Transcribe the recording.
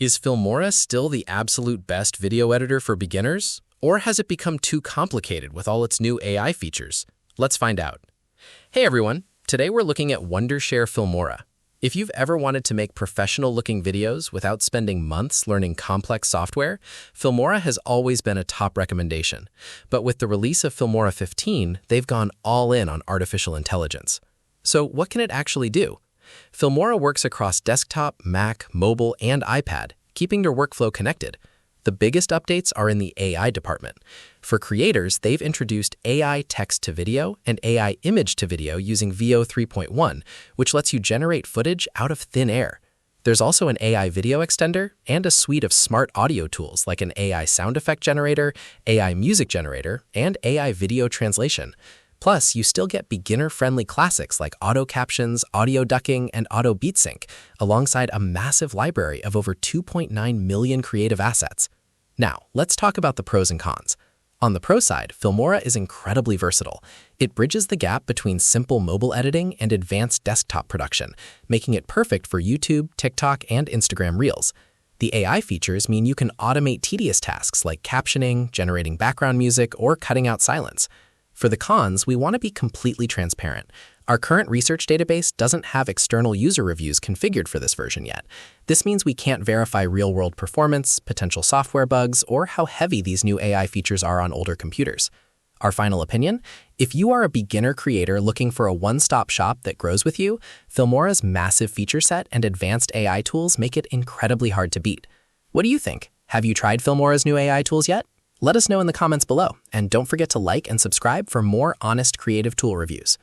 Is Filmora still the absolute best video editor for beginners? Or has it become too complicated with all its new AI features? Let's find out. Hey everyone, today we're looking at Wondershare Filmora. If you've ever wanted to make professional-looking videos without spending months learning complex software, Filmora has always been a top recommendation. But with the release of Filmora 15, they've gone all in on artificial intelligence. So what can it actually do? Filmora works across desktop, Mac, mobile, and iPad, keeping your workflow connected. The biggest updates are in the AI department. For creators, they've introduced AI text-to-video and AI image-to-video using VO 3.1, which lets you generate footage out of thin air. There's also an AI video extender and a suite of smart audio tools like an AI sound effect generator, AI music generator, and AI video translation. Plus, you still get beginner-friendly classics like auto captions, audio ducking, and auto beat sync, alongside a massive library of over 2.9 million creative assets. Now, let's talk about the pros and cons. On the pro side, Filmora is incredibly versatile. It bridges the gap between simple mobile editing and advanced desktop production, making it perfect for YouTube, TikTok, and Instagram Reels. The AI features mean you can automate tedious tasks like captioning, generating background music, or cutting out silence. For the cons, we want to be completely transparent. Our current research database doesn't have external user reviews configured for this version yet. This means we can't verify real-world performance, potential software bugs, or how heavy these new AI features are on older computers. Our final opinion? If you are a beginner creator looking for a one-stop shop that grows with you, Filmora's massive feature set and advanced AI tools make it incredibly hard to beat. What do you think? Have you tried Filmora's new AI tools yet? Let us know in the comments below, and don't forget to like and subscribe for more honest creative tool reviews.